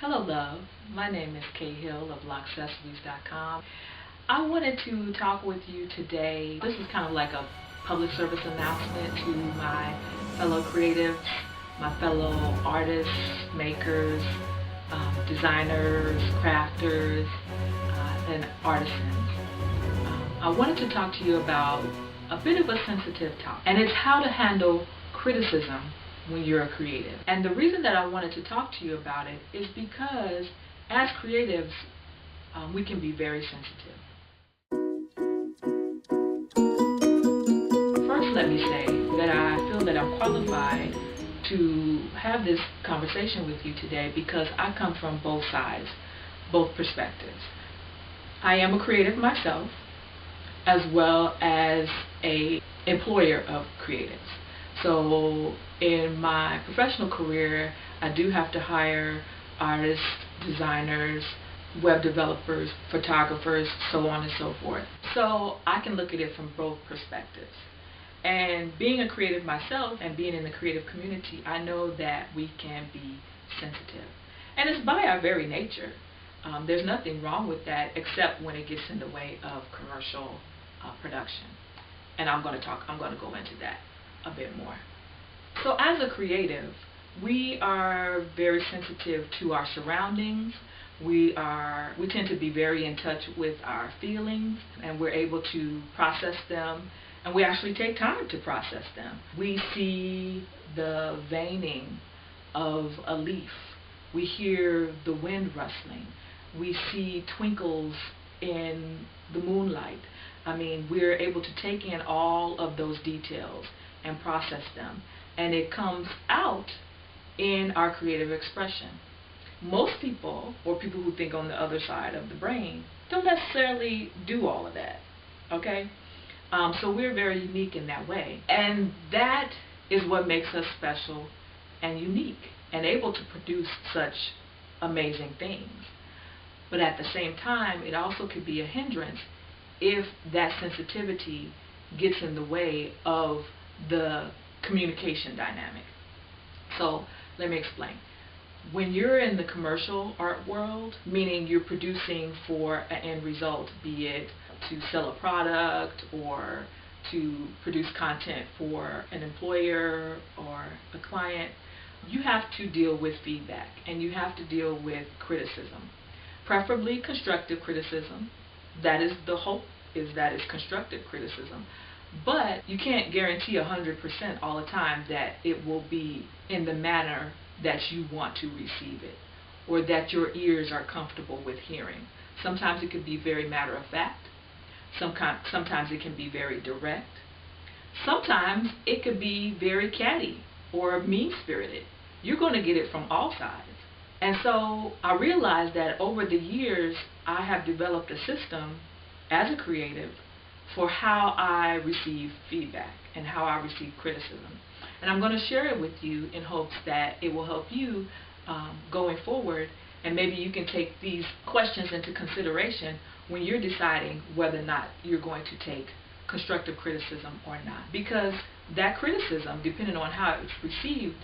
Hello, love. My name is K.Hill of LockAccessories.com. I wanted to talk with you today. This is kind of like a public service announcement to my fellow creatives, my fellow artists, makers, designers, crafters, and artisans. I wanted to talk to you about a bit of a sensitive topic, and it's how to handle criticism when you're a creative. And the reason that I wanted to talk to you about it is because as creatives, we can be very sensitive. First, let me say that I feel that I'm qualified to have this conversation with you today because I come from both sides, both perspectives. I am a creative myself, as well as an employer of creatives. So in my professional career, I do have to hire artists, designers, web developers, photographers, so on and so forth. So I can look at it from both perspectives. And being a creative myself and being in the creative community, I know that we can be sensitive. And it's by our very nature. There's nothing wrong with that except when it gets in the way of commercial production. And I'm going to go into that a bit more. So as a creative, we are very sensitive to our surroundings. We tend to be very in touch with our feelings, and we're able to process them, and we actually take time to process them. We see the veining of a leaf. We hear the wind rustling. We see twinkles in the moonlight. I mean, we're able to take in all of those details and process them, and it comes out in our creative expression. Most people, or people who think on the other side of the brain, don't necessarily do all of that, okay? So we're very unique in that way, and that is what makes us special and unique and able to produce such amazing things. But at the same time, it also could be a hindrance if that sensitivity gets in the way of the communication dynamic. So let me explain. When you're in the commercial art world, meaning you're producing for an end result, be it to sell a product or to produce content for an employer or a client, you have to deal with feedback and you have to deal with criticism, preferably constructive criticism. That is the hope, is that it's constructive criticism. But you can't guarantee 100% all the time that it will be in the manner that you want to receive it, or that your ears are comfortable with hearing. Sometimes it can be very matter of fact. Sometimes it can be very direct. Sometimes it could be very catty or mean-spirited. You're going to get it from all sides. And so I realized that over the years, I have developed a system as a creative for how I receive feedback and how I receive criticism. And I'm going to share it with you in hopes that it will help you going forward, and maybe you can take these questions into consideration when you're deciding whether or not you're going to take constructive criticism or not. Because that criticism, depending on how it's received,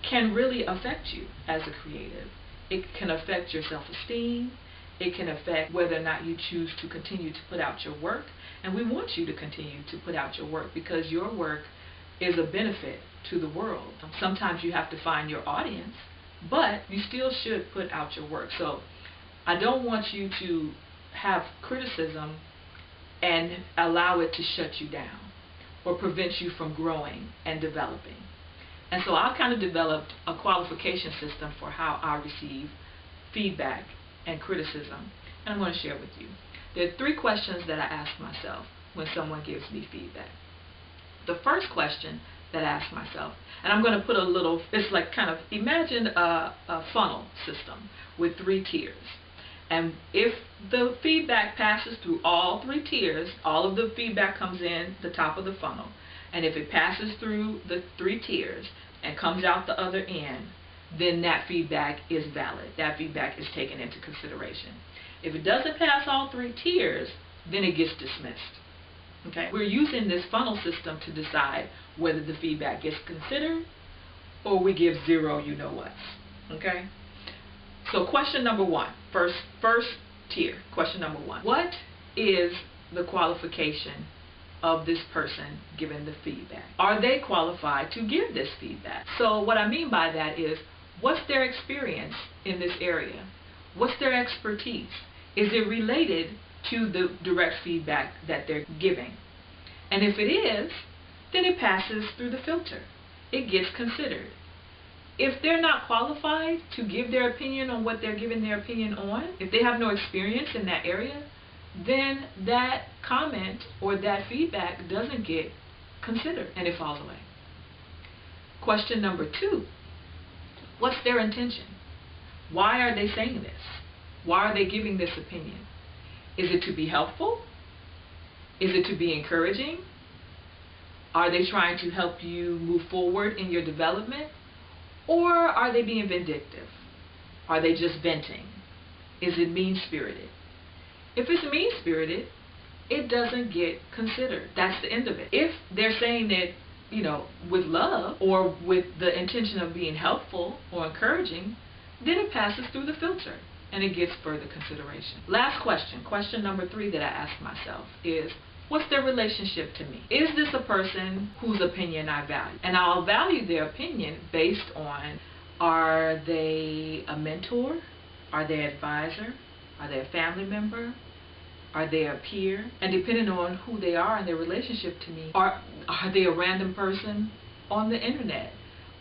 can really affect you as a creative. It can affect your self-esteem. It can affect whether or not you choose to continue to put out your work. And we want you to continue to put out your work because your work is a benefit to the world. Sometimes you have to find your audience, but you still should put out your work. So I don't want you to have criticism and allow it to shut you down or prevent you from growing and developing. And so I kind of developed a qualification system for how I receive feedback and criticism, and I'm going to share with you. There are 3 questions that I ask myself when someone gives me feedback. The first question that I ask myself, and I'm going to put a little, it's like kind of, imagine a funnel system with 3 tiers. And if the feedback passes through all 3 tiers, all of the feedback comes in the top of the funnel. And if it passes through the 3 tiers and comes out the other end, then that feedback is valid. That feedback is taken into consideration. If it doesn't pass all 3 tiers, then it gets dismissed. Okay? We're using this funnel system to decide whether the feedback gets considered or we give 0 you know what. Okay? So question number one, first tier, question number one. What is the qualification of this person giving the feedback? Are they qualified to give this feedback? So what I mean by that is, what's their experience in this area? What's their expertise? Is it related to the direct feedback that they're giving? And if it is, then it passes through the filter. It gets considered. If they're not qualified to give their opinion on what they're giving their opinion on, if they have no experience in that area, then that comment or that feedback doesn't get considered and it falls away. Question number two, what's their intention? Why are they saying this? Why are they giving this opinion? Is it to be helpful? Is it to be encouraging? Are they trying to help you move forward in your development? Or are they being vindictive? Are they just venting? Is it mean-spirited? If it's mean-spirited, it doesn't get considered. That's the end of it. If they're saying it, with love or with the intention of being helpful or encouraging, then it passes through the filter and it gets further consideration. Last question, question number three that I ask myself is, what's their relationship to me? Is this a person whose opinion I value? And I'll value their opinion based on, are they a mentor? Are they an advisor? Are they a family member? Are they a peer? And depending on who they are and their relationship to me, are they a random person on the internet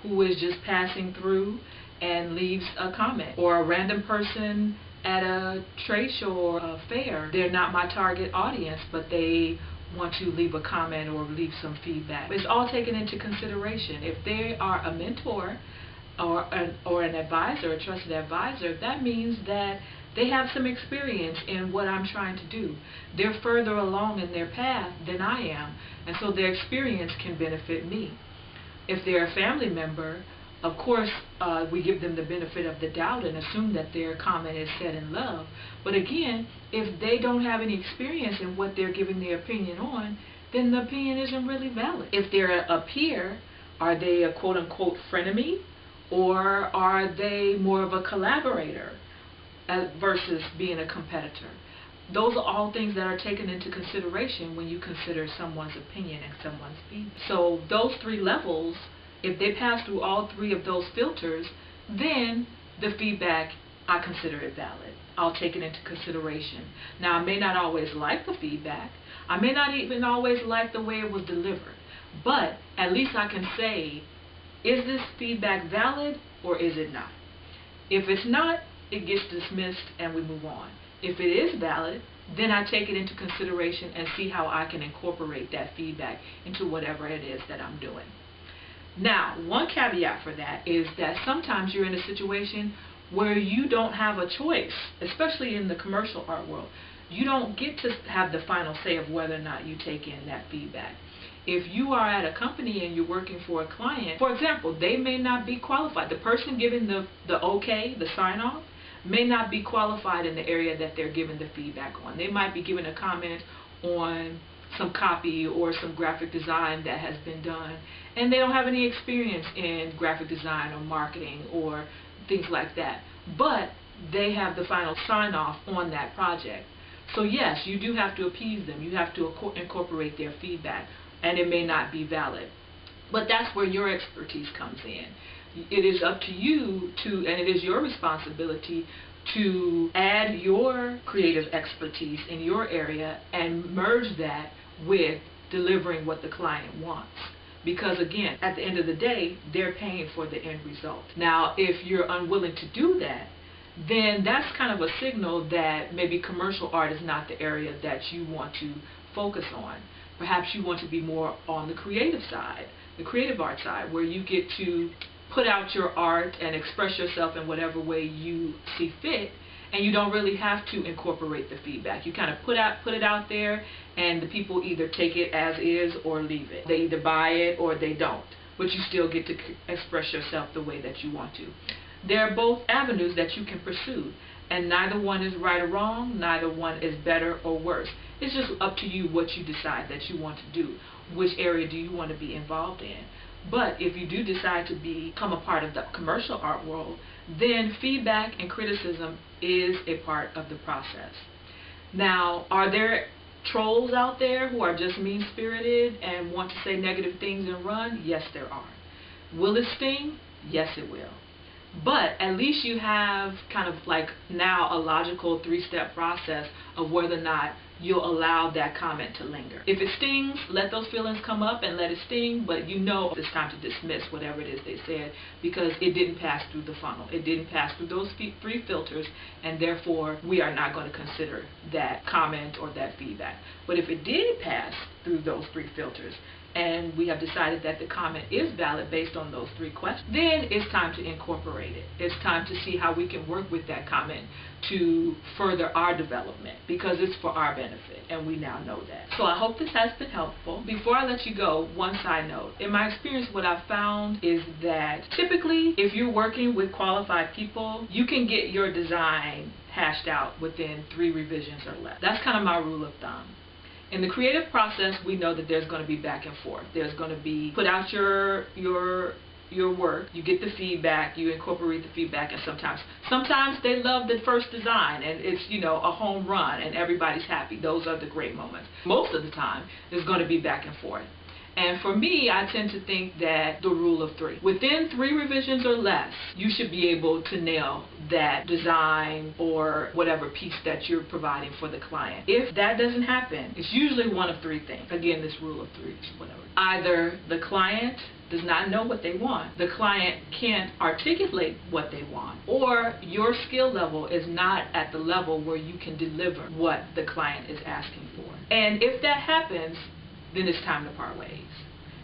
who is just passing through and leaves a comment? Or a random person at a trade show or a fair? They're not my target audience, but they want to leave a comment or leave some feedback. It's all taken into consideration. If they are a mentor or an advisor, a trusted advisor, that means that they have some experience in what I'm trying to do. They're further along in their path than I am, and so their experience can benefit me. If they're a family member, of course, we give them the benefit of the doubt and assume that their comment is said in love. But again, if they don't have any experience in what they're giving their opinion on, then the opinion isn't really valid. If they're a peer, are they a quote-unquote frenemy, or are they more of a collaborator versus being a competitor? Those are all things that are taken into consideration when you consider someone's opinion and someone's feedback. So those three levels, if they pass through all three of those filters, then the feedback, I consider it valid. I'll take it into consideration. Now, I may not always like the feedback. I may not even always like the way it was delivered. But at least I can say, is this feedback valid or is it not? If it's not, it gets dismissed and we move on. If it is valid, then I take it into consideration and see how I can incorporate that feedback into whatever it is that I'm doing. Now, one caveat for that is that sometimes you're in a situation where you don't have a choice, especially in the commercial art world. You don't get to have the final say of whether or not you take in that feedback. If you are at a company and you're working for a client, for example, they may not be qualified. The person giving the okay, the sign-off, may not be qualified in the area that they're giving the feedback on. They might be giving a comment on some copy or some graphic design that has been done, and they don't have any experience in graphic design or marketing or things like that. But they have the final sign-off on that project. So yes, you do have to appease them. You have to incorporate their feedback, and it may not be valid. But that's where your expertise comes in. It is up to you and it is your responsibility to add your creative expertise in your area and merge that with delivering what the client wants. Because again, at the end of the day, they're paying for the end result. Now, if you're unwilling to do that, then that's kind of a signal that maybe commercial art is not the area that you want to focus on. Perhaps you want to be more on the creative side, the creative art side, where you get to put out your art and express yourself in whatever way you see fit, and you don't really have to incorporate the feedback. You kind of put it out there, and the people either take it as is or leave it. They either buy it or they don't, but you still get to express yourself the way that you want to. There are both avenues that you can pursue, and neither one is right or wrong, neither one is better or worse. It's just up to you what you decide that you want to do. Which area do you want to be involved in? But if you do decide to become a part of the commercial art world, then feedback and criticism is a part of the process. Now, are there trolls out there who are just mean-spirited and want to say negative things and run? Yes, there are. Will it sting? Yes, it will. But at least you have kind of like now a logical 3-step process of whether or not you'll allow that comment to linger. If it stings, let those feelings come up and let it sting, but you know it's time to dismiss whatever it is they said because it didn't pass through the funnel. It didn't pass through those 3 filters, and therefore we are not going to consider that comment or that feedback. But if it did pass through those 3 filters, and we have decided that the comment is valid based on those 3 questions, then it's time to incorporate it. It's time to see how we can work with that comment to further our development because it's for our benefit, and we now know that. So I hope this has been helpful. Before I let you go, one side note. In my experience, what I've found is that typically if you're working with qualified people, you can get your design hashed out within 3 revisions or less. That's kind of my rule of thumb. In the creative process, we know that there's going to be back and forth. There's going to be put out your work, you get the feedback, you incorporate the feedback, and sometimes they love the first design and it's, you know, a home run and everybody's happy. Those are the great moments. Most of the time, there's going to be back and forth. And for me, I tend to think that the rule of 3. Within 3 revisions or less, you should be able to nail that design or whatever piece that you're providing for the client. If that doesn't happen, it's usually one of 3 things. Again, this rule of 3 is whatever. Either the client does not know what they want, the client can't articulate what they want, or your skill level is not at the level where you can deliver what the client is asking for. And if that happens, then it's time to part ways.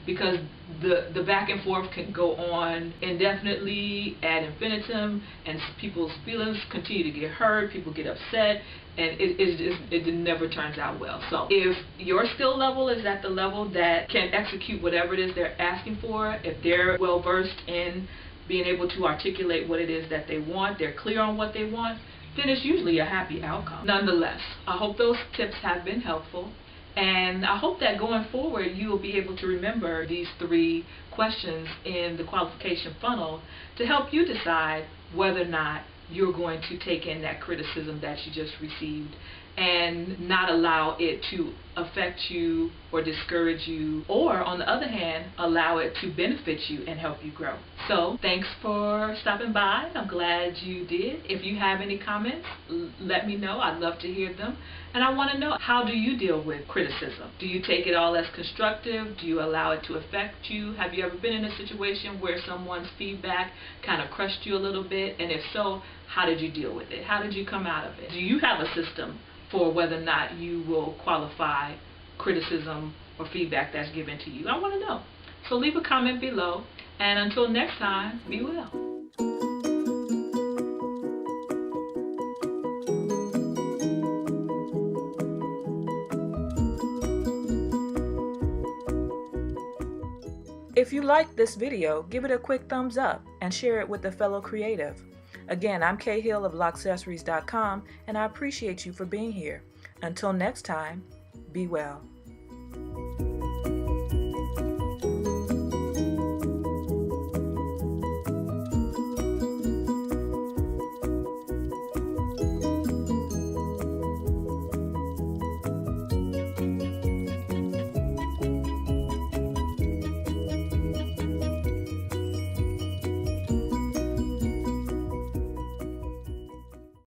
Because the back and forth can go on indefinitely, ad infinitum, and people's feelings continue to get hurt, people get upset, and it never turns out well. So if your skill level is at the level that can execute whatever it is they're asking for, if they're well versed in being able to articulate what it is that they want, they're clear on what they want, then it's usually a happy outcome. Nonetheless, I hope those tips have been helpful. And I hope that going forward you will be able to remember these 3 questions in the qualification funnel to help you decide whether or not you're going to take in that criticism that you just received and not allow it to affect you or discourage you, or on the other hand, allow it to benefit you and help you grow. So thanks for stopping by. I'm glad you did. If you have any comments, let me know. I'd love to hear them. And I want to know, how do you deal with criticism? Do you take it all as constructive? Do you allow it to affect you? Have you ever been in a situation where someone's feedback kind of crushed you a little bit? And if so, how did you deal with it? How did you come out of it? Do you have a system for whether or not you will qualify criticism or feedback that's given to you? I want to know. So leave a comment below, and until next time, be well. If you liked this video, give it a quick thumbs up and share it with a fellow creative. Again, I'm K.Hill of Loccessories.com, and I appreciate you for being here. Until next time, be well.